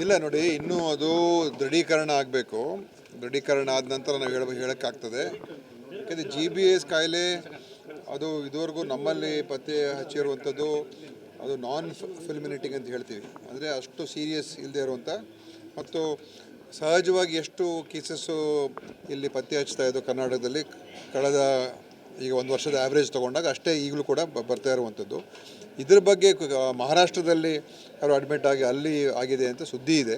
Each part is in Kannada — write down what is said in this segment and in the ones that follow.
ಇಲ್ಲ ನೋಡಿ, ಇನ್ನೂ ಅದು ದೃಢೀಕರಣ ಆಗಬೇಕು. ದೃಢೀಕರಣ ಆದ ನಂತರ ನಾವು ಹೇಳೋಕ್ಕಾಗ್ತದೆ. ಯಾಕೆಂದರೆ GBS ಕಾಯಿಲೆ ಅದು ಇದುವರೆಗೂ ನಮ್ಮಲ್ಲಿ ಪತ್ತೆ ಹಚ್ಚಿರುವಂಥದ್ದು ಅದು ನಾನ್ ಫಿಲ್ಮಿನೇಟಿಂಗ್ ಅಂತ ಹೇಳ್ತೀವಿ. ಅಂದರೆ ಅಷ್ಟು ಸೀರಿಯಸ್ ಇಲ್ಲದೆ ಇರುವಂಥ ಮತ್ತು ಸಹಜವಾಗಿ ಎಷ್ಟು ಕೇಸಸ್ಸು ಇಲ್ಲಿ ಪತ್ತೆ ಹಚ್ತಾ ಇದ್ದು ಕರ್ನಾಟಕದಲ್ಲಿ ಕಳೆದ ಈಗ ಒಂದು ವರ್ಷದ ಆ್ಯಾವ್ರೇಜ್ ತೊಗೊಂಡಾಗ ಅಷ್ಟೇ ಈಗಲೂ ಕೂಡ ಬರ್ತಾ ಇರುವಂಥದ್ದು. ಇದ್ರ ಬಗ್ಗೆ ಮಹಾರಾಷ್ಟ್ರದಲ್ಲಿ ಯಾರು ಅಡ್ಮಿಟ್ ಆಗಿ ಅಲ್ಲಿ ಆಗಿದೆ ಅಂತ ಸುದ್ದಿ ಇದೆ.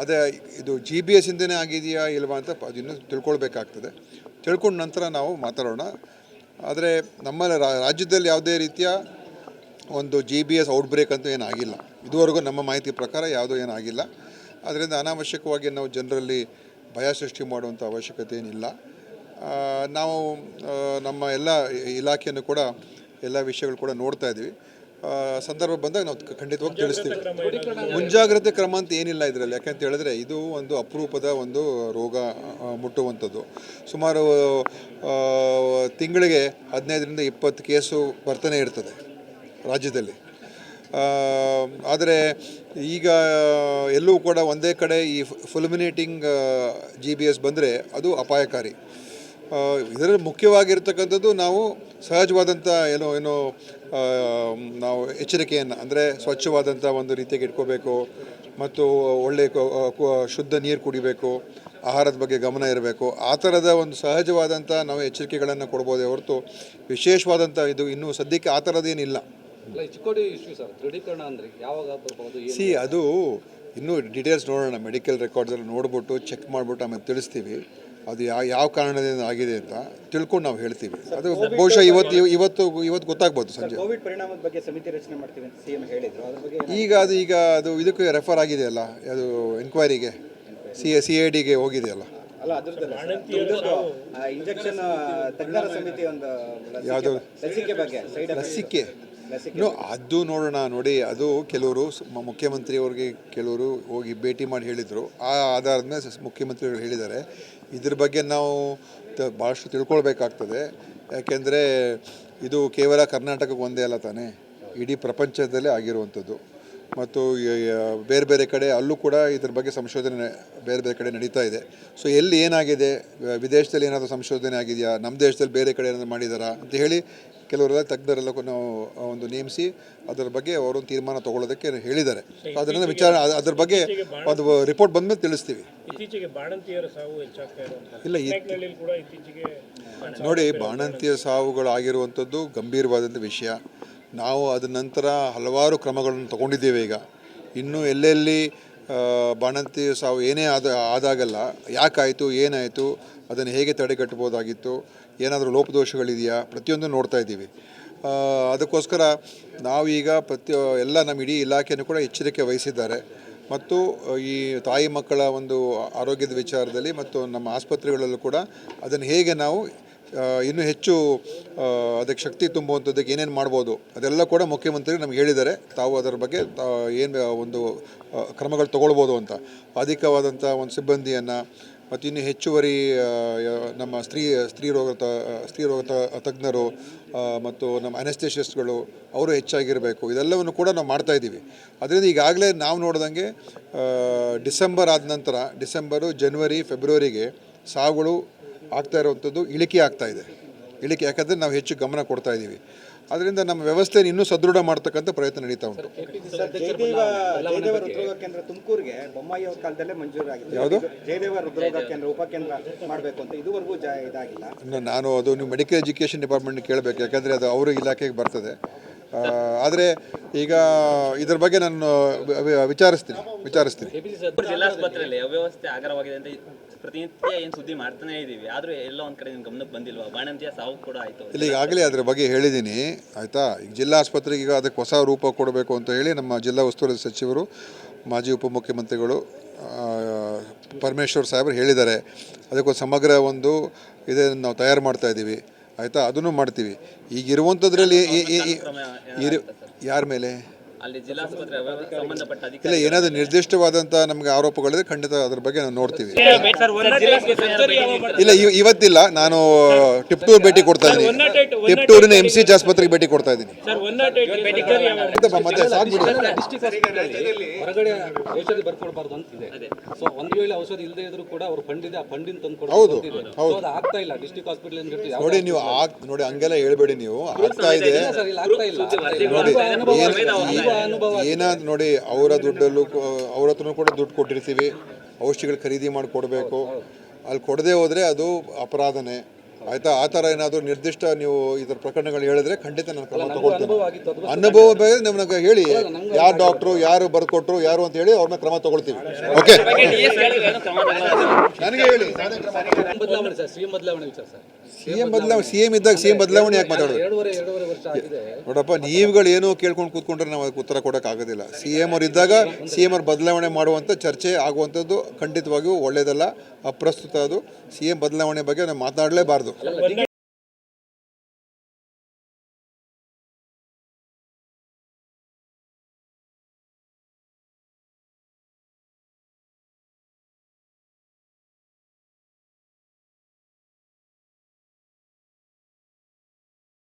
ಅದೇ ಇದು GBS ಇಂದನೇ ಆಗಿದೆಯಾ ಇಲ್ವಾ ಅಂತ ಇನ್ನೂ ತಿಳ್ಕೊಳ್ಬೇಕಾಗ್ತದೆ. ತಿಳ್ಕೊಂಡ ನಂತರ ನಾವು ಮಾತಾಡೋಣ. ಆದರೆ ನಮ್ಮ ರಾಜ್ಯದಲ್ಲಿ ಯಾವುದೇ ರೀತಿಯ ಒಂದು GBS ಔಟ್ಬ್ರೇಕ್ ಅಂತೂ ಏನಾಗಿಲ್ಲ. ಇದುವರೆಗೂ ನಮ್ಮ ಮಾಹಿತಿ ಪ್ರಕಾರ ಯಾವುದೂ ಏನಾಗಿಲ್ಲ. ಅದರಿಂದ ಅನಾವಶ್ಯಕವಾಗಿ ನಾವು ಜನರಲ್ಲಿ ಭಯ ಸೃಷ್ಟಿ ಮಾಡುವಂಥ ಅವಶ್ಯಕತೆ ಏನಿಲ್ಲ. ನಾವು ನಮ್ಮ ಎಲ್ಲ ಇಲಾಖೆಯನ್ನು ಕೂಡ ಎಲ್ಲ ವಿಷಯಗಳು ಕೂಡ ನೋಡ್ತಾ ಇದ್ದೀವಿ. ಸಂದರ್ಭ ಬಂದಾಗ ನಾವು ಖಂಡಿತವಾಗಿ ತಿಳಿಸ್ತೀವಿ. ಮುಂಜಾಗ್ರತೆ ಕ್ರಮ ಅಂತ ಏನಿಲ್ಲ ಇದರಲ್ಲಿ. ಯಾಕಂತ ಹೇಳಿದ್ರೆ ಇದು ಒಂದು ಅಪರೂಪದ ಒಂದು ರೋಗ ಮುಟ್ಟುವಂಥದ್ದು. ಸುಮಾರು ತಿಂಗಳಿಗೆ 15ರಿಂದ 20 ಕೇಸು ಬರ್ತಾನೆ ಇರ್ತದೆ ರಾಜ್ಯದಲ್ಲಿ. ಆದರೆ ಈಗ ಎಲ್ಲೂ ಕೂಡ ಒಂದೇ ಕಡೆ ಈ ಫುಲ್ಮಿನೇಟಿಂಗ್ GBS ಬಂದರೆ ಅದು ಅಪಾಯಕಾರಿ. ಇದರಲ್ಲಿ ಮುಖ್ಯವಾಗಿರ್ತಕ್ಕಂಥದ್ದು ನಾವು ಸಹಜವಾದಂಥ ಏನೋ ನಾವು ಎಚ್ಚರಿಕೆಯನ್ನು, ಅಂದರೆ ಸ್ವಚ್ಛವಾದಂಥ ಒಂದು ರೀತಿಯಾಗಿ ಇಟ್ಕೋಬೇಕು ಮತ್ತು ಒಳ್ಳೆಯ ಶುದ್ಧ ನೀರು ಕುಡಿಬೇಕು, ಆಹಾರದ ಬಗ್ಗೆ ಗಮನ ಇರಬೇಕು. ಆ ಥರದ ಒಂದು ಸಹಜವಾದಂಥ ನಾವು ಎಚ್ಚರಿಕೆಗಳನ್ನು ಕೊಡ್ಬೋದೇ ಹೊರತು ವಿಶೇಷವಾದಂಥ ಇದು ಇನ್ನೂ ಸದ್ಯಕ್ಕೆ ಆ ಥರದ್ದೇನಿಲ್ಲ. ಅದು ಇನ್ನೂ ಡೀಟೇಲ್ಸ್ ನೋಡೋಣ. ಮೆಡಿಕಲ್ ರೆಕಾರ್ಡ್ಸಲ್ಲಿ ನೋಡ್ಬಿಟ್ಟು ಚೆಕ್ ಮಾಡಿಬಿಟ್ಟು ಆಮೇಲೆ ತಿಳಿಸ್ತೀವಿ. ಅದು ಯಾವ ಕಾರಣದಿಂದ ಆಗಿದೆ ಅಂತ ತಿಳ್ಕೊಂಡು ನಾವು ಹೇಳ್ತೀವಿ. ಅದು ಬಹುಶಃ ಇವತ್ತು ಗೊತ್ತಾಗ್ಬೋದು ಸಂಜೆ. ಈಗ ಅದು ಇದಕ್ಕೆ ರೆಫರ್ ಆಗಿದೆಯಲ್ಲ, ಅದು ಎನ್ಕ್ವೈರಿಗೆ CIDಗೆ ಹೋಗಿದೆಯಲ್ಲ. ಯಾವುದು ಲಸಿಕೆ ಅದು ನೋಡೋಣ. ನೋಡಿ, ಅದು ಕೆಲವರು ಮುಖ್ಯಮಂತ್ರಿಯವ್ರಿಗೆ ಕೆಲವರು ಹೋಗಿ ಭೇಟಿ ಮಾಡಿ ಹೇಳಿದರು. ಆ ಆಧಾರದ ಮೇಲೆ ಮುಖ್ಯಮಂತ್ರಿಗಳು ಹೇಳಿದ್ದಾರೆ. ಇದ್ರ ಬಗ್ಗೆ ನಾವು ಭಾಳಷ್ಟು ತಿಳ್ಕೊಳ್ಬೇಕಾಗ್ತದೆ. ಯಾಕೆಂದರೆ ಇದು ಕೇವಲ ಕರ್ನಾಟಕಕ್ಕೆ ಒಂದೇ ಅಲ್ಲ ತಾನೇ, ಇಡೀ ಪ್ರಪಂಚದಲ್ಲೇ ಆಗಿರುವಂಥದ್ದು. ಮತ್ತು ಬೇರೆ ಬೇರೆ ಕಡೆ ಅಲ್ಲೂ ಕೂಡ ಇದ್ರ ಬಗ್ಗೆ ಸಂಶೋಧನೆ ಬೇರೆ ಬೇರೆ ಕಡೆ ನಡೀತಾ ಇದೆ. ಸೊ ಎಲ್ಲಿ ಏನಾಗಿದೆ, ವಿದೇಶದಲ್ಲಿ ಏನಾದರೂ ಸಂಶೋಧನೆ ಆಗಿದೆಯಾ, ನಮ್ಮ ದೇಶದಲ್ಲಿ ಬೇರೆ ಕಡೆ ಏನಾದರೂ ಮಾಡಿದಾರಾ ಅಂತ ಹೇಳಿ ಕೆಲವರೆಲ್ಲ ತಜ್ಞರೆಲ್ಲ ನಾವು ಒಂದು ನೇಮಿಸಿ ಅದರ ಬಗ್ಗೆ ಅವರೊಂದು ತೀರ್ಮಾನ ತೊಗೊಳ್ಳೋದಕ್ಕೆ ಹೇಳಿದ್ದಾರೆ. ಅದರಿಂದ ಅದ್ರ ಬಗ್ಗೆ ಒಂದು ರಿಪೋರ್ಟ್ ಬಂದಮೇಲೆ ತಿಳಿಸ್ತೀವಿ. ಇಲ್ಲ, ನೋಡಿ, ಬಾಣಂತಿಯ ಸಾವುಗಳಾಗಿರುವಂಥದ್ದು ಗಂಭೀರವಾದಂಥ ವಿಷಯ. ನಾವು ಅದ ನಂತರ ಹಲವಾರು ಕ್ರಮಗಳನ್ನು ತಗೊಂಡಿದ್ದೇವೆ. ಈಗ ಇನ್ನೂ ಎಲ್ಲೆಲ್ಲಿ ಬಾಣಂತಿ ಸಾವು ಏನೇ ಆದಾಗಲ್ಲ, ಯಾಕಾಯಿತು, ಏನಾಯಿತು, ಅದನ್ನು ಹೇಗೆ ತಡೆಗಟ್ಟಬೋದಾಗಿತ್ತು, ಏನಾದರೂ ಲೋಪದೋಷಗಳಿದೆಯಾ, ಪ್ರತಿಯೊಂದು ನೋಡ್ತಾ ಇದ್ದೀವಿ. ಅದಕ್ಕೋಸ್ಕರ ನಾವೀಗ ಎಲ್ಲ ನಮ್ಮ ಇಡೀ ಇಲಾಖೆಯನ್ನು ಕೂಡ ಎಚ್ಚರಿಕೆ ವಹಿಸಿದ್ದಾರೆ. ಮತ್ತು ಈ ತಾಯಿ ಮಕ್ಕಳ ಒಂದು ಆರೋಗ್ಯದ ವಿಚಾರದಲ್ಲಿ ಮತ್ತು ನಮ್ಮ ಆಸ್ಪತ್ರೆಗಳಲ್ಲೂ ಕೂಡ ಅದನ್ನು ಹೇಗೆ ನಾವು ಇನ್ನೂ ಹೆಚ್ಚು ಅದಕ್ಕೆ ಶಕ್ತಿ ತುಂಬುವಂಥದ್ದಕ್ಕೆ ಏನೇನು ಮಾಡ್ಬೋದು ಅದೆಲ್ಲ ಕೂಡ ಮುಖ್ಯಮಂತ್ರಿ ನಮ್ಗೆ ಹೇಳಿದ್ದಾರೆ. ತಾವು ಅದರ ಬಗ್ಗೆ ಏನು ಒಂದು ಕ್ರಮಗಳು ತೊಗೊಳ್ಬೋದು ಅಂತ. ಅಧಿಕವಾದಂಥ ಒಂದು ಸಿಬ್ಬಂದಿಯನ್ನು ಮತ್ತು ಇನ್ನೂ ಹೆಚ್ಚುವರಿ ನಮ್ಮ ಸ್ತ್ರೀ ರೋಗ ತಜ್ಞರು ಮತ್ತು ನಮ್ಮ ಅನೆಸ್ಥೆಷಿಸ್ಟ್ಗಳು ಅವರು ಹೆಚ್ಚಾಗಿರಬೇಕು. ಇದೆಲ್ಲವನ್ನು ಕೂಡ ನಾವು ಮಾಡ್ತಾಯಿದ್ದೀವಿ. ಅದರಿಂದ ಈಗಾಗಲೇ ನಾವು ನೋಡ್ದಂಗೆ ಡಿಸೆಂಬರ್ ಆದ ನಂತರ ಜನವರಿ ಫೆಬ್ರವರಿಗೆ ಸಾವುಗಳು ಆಗ್ತಾ ಇರುವಂಥದ್ದು ಇಳಿಕೆ ಆಗ್ತಾಯಿದೆ. ಯಾಕಂದರೆ ನಾವು ಹೆಚ್ಚು ಗಮನ ಕೊಡ್ತಾ ಇದ್ದೀವಿ. ಅದರಿಂದ ನಮ್ಮ ವ್ಯವಸ್ಥೆಯನ್ನು ಇನ್ನೂ ಸದೃಢ ಮಾಡ್ತಕ್ಕಂಥ ಪ್ರಯತ್ನ ನಡೀತಾ ಉಂಟು. ತುಮಕೂರಿಗೆ ಬೊಮ್ಮಾಯಿ ಅವ್ರ ಕಾಲದಲ್ಲೇ ಮಂಜೂರಾಗಿದೆ. ಯಾವುದು ಜಯದೇವ ಹೃದ್ರೋಗ ಕೇಂದ್ರ ಉಪಕೇಂದ್ರ ಮಾಡಬೇಕು ಅಂತ ಇದುವರೆಗೂ ಇದಾಗಿಲ್ಲ. ನಾನು ಅದು ನೀವು ಮೆಡಿಕಲ್ ಎಜುಕೇಷನ್ ಡಿಪಾರ್ಟ್ಮೆಂಟ್ ಕೇಳಬೇಕು. ಯಾಕಂದರೆ ಅದು ಅವರ ಇಲಾಖೆಗೆ ಬರ್ತದೆ. ಆದರೆ ಈಗ ಇದ್ರ ಬಗ್ಗೆ ನಾನು ವಿಚಾರಿಸ್ತೀನಿ. ಜಿಲ್ಲಾಸ್ಪತ್ರೆಯಲ್ಲಿ ಅವ್ಯವಸ್ಥೆ ಆಗರವಾಗಿದೆ ಅಂತ ಪ್ರತಿನಿತ್ಯ ಏನು ಸುದ್ದಿ ಮಾಡ್ತಾನೆ ಇದ್ದೀವಿ. ಆದರೂ ಎಲ್ಲ ಒಂದು ಕಡೆ ನಿಮ್ಮ ಗಮನಕ್ಕೆ ಬಂದಿಲ್ವಾ? ಬಾಣಂತಿಯ ಸಾವು ಕೂಡ ಆಯಿತು. ಇಲ್ಲ, ಈಗಾಗಲೇ ಅದ್ರ ಬಗ್ಗೆ ಹೇಳಿದ್ದೀನಿ, ಆಯಿತಾ. ಈಗ ಜಿಲ್ಲಾ ಆಸ್ಪತ್ರೆಗೆ ಈಗ ಅದಕ್ಕೆ ಹೊಸ ರೂಪ ಕೊಡಬೇಕು ಅಂತ ಹೇಳಿ ನಮ್ಮ ಜಿಲ್ಲಾ ಉಸ್ತುವಾರಿ ಸಚಿವರು, ಮಾಜಿ ಉಪಮುಖ್ಯಮಂತ್ರಿಗಳು ಪರಮೇಶ್ವರ್ ಸಾಹೇಬರು ಹೇಳಿದ್ದಾರೆ. ಅದಕ್ಕೊಂದು ಸಮಗ್ರ ಒಂದು ಇದನ್ನು ನಾವು ತಯಾರು ಮಾಡ್ತಾಯಿದ್ದೀವಿ, ಆಯಿತಾ. ಅದನ್ನು ಮಾಡ್ತೀವಿ. ಈಗ ಇರುವಂಥದ್ರಲ್ಲಿ ಯಾರ ಮೇಲೆ ಅಲ್ಲಿ ಜಿಲ್ಲಾಸ್ಪತ್ರೆ ಸಂಬಂಧಪಟ್ಟ ಇಲ್ಲ ಅಧಿಕಾರಿ ಏನಾದರೂ ನಿರ್ದಿಷ್ಟವಾದಂಥ ನಮಗೆ ಆರೋಪಗಳಿದ್ರೆ ಖಂಡಿತ ಅದ್ರ ಬಗ್ಗೆ ನಾವು ನೋಡ್ತೀವಿ. ಇಲ್ಲ ಇವತ್ತಿಲ್ಲ, ನಾನು ಟಿಪ್ಟೂರು ಭೇಟಿ ಕೊಡ್ತಾ ಇದ್ದೀನಿ, ಟಿಪ್ಟೂರಿನ MCH ಆಸ್ಪತ್ರೆಗೆ ಭೇಟಿ ಕೊಡ್ತಾ ಇದ್ದೀನಿ. ಮತ್ತೆ ಸಾಕ್ಬಿಡಿ. ಹೊರಗಡೆ ಔಷಧಿ ಬರ್ಕೊಡ್ಬಾರ್ದು ಅಂತಿದೆ. ಸೊ ಒಂದು ವೇಳೆ ಔಷಧಿ ಇಲ್ಲದೆ ಇದ್ರೂ ಕೂಡ ಅವ್ರು ಫಂಡ್ ಇದೆ, ಆ ಫಂಡಿನ ತಂದು ಹೌದು, ಕೊಡೋದು ಅದು ಆಗ್ತಾ ಇಲ್ಲ. ಡಿಸ್ಟ್ರಿಕ್ಟ್ ಹಾಸ್ಪಿಟಲ್ ನೋಡಿ ನೀವು ನೋಡಿ ಹಂಗೆಲ್ಲ ಹೇಳ್ಬೇಡಿ, ನೀವು ಆಗ್ತಾ ಇದೆ ಸರ್ ಇಲ್ಲ ಆಗ್ತಾ ಇಲ್ಲ. ನೋಡಿ. ಏನಾದ್ರು ನೋಡಿ, ಅವರ ದುಡ್ಡಲ್ಲೂ ಅವ್ರ ಹತ್ರನೂ ಕೂಡ ದುಡ್ಡು ಕೊಟ್ಟಿರ್ತೀವಿ, ಔಷಧಿಗಳು ಖರೀದಿ ಮಾಡಿ ಕೊಡಬೇಕು. ಅಲ್ಲಿ ಕೊಡದೆ ಹೋದರೆ ಅದು ಅಪರಾಧನೇ ಆಯಿತಾ. ಆ ಥರ ಏನಾದರೂ ನಿರ್ದಿಷ್ಟ ನೀವು ಇದರ ಪ್ರಕರಣಗಳು ಹೇಳಿದ್ರೆ ಖಂಡಿತ ನಾನು ಕ್ರಮ ತಗೊಳ್ತೀನಿ. ಅನುಭವ ಬಗ್ಗೆ ನಮಗೆ ಹೇಳಿ, ಯಾರು ಡಾಕ್ಟ್ರು, ಯಾರು ಬರ್ಕೊಟ್ರು, ಯಾರು ಅಂತ ಹೇಳಿ ಅವ್ರನ್ನ ಕ್ರಮ ತಗೊಳ್ತೀವಿ. ಓಕೆ, ನನಗೆ ಹೇಳಿ. ಬದಲಾವಣೆ ಸರ್, ಸಿಎಂ ಬದಲಾವಣೆ ವಿಚಾರ ಸರ್. CM ಇದ್ದಾಗ CM ಬದಲಾವಣೆ ಯಾಕೆ ಮಾತಾಡೋದು? ಎರಡೂವರೆ ವರ್ಷ ಆಗಿದೆ. ನೋಡಪ್ಪ, ನೀವುಗಳು ಏನೋ ಕೇಳ್ಕೊಂಡು ಕೂತ್ಕೊಂಡ್ರೆ ನಾವು ಅದಕ್ಕೆ ಉತ್ತರ ಕೊಡೋಕ್ಕಾಗೋದಿಲ್ಲ. CM ಅವ್ರು ಇದ್ದಾಗ CM ಅವ್ರು ಬದಲಾವಣೆ ಮಾಡುವಂಥ ಚರ್ಚೆ ಆಗುವಂಥದ್ದು ಖಂಡಿತವಾಗಿಯೂ ಒಳ್ಳೆಯದಲ್ಲ, ಅಪ್ರಸ್ತುತ. ಅದು CM ಬದಲಾವಣೆ ಬಗ್ಗೆ ನಾವು ಮಾತನಾಡಲೇಬಾರ್ದು.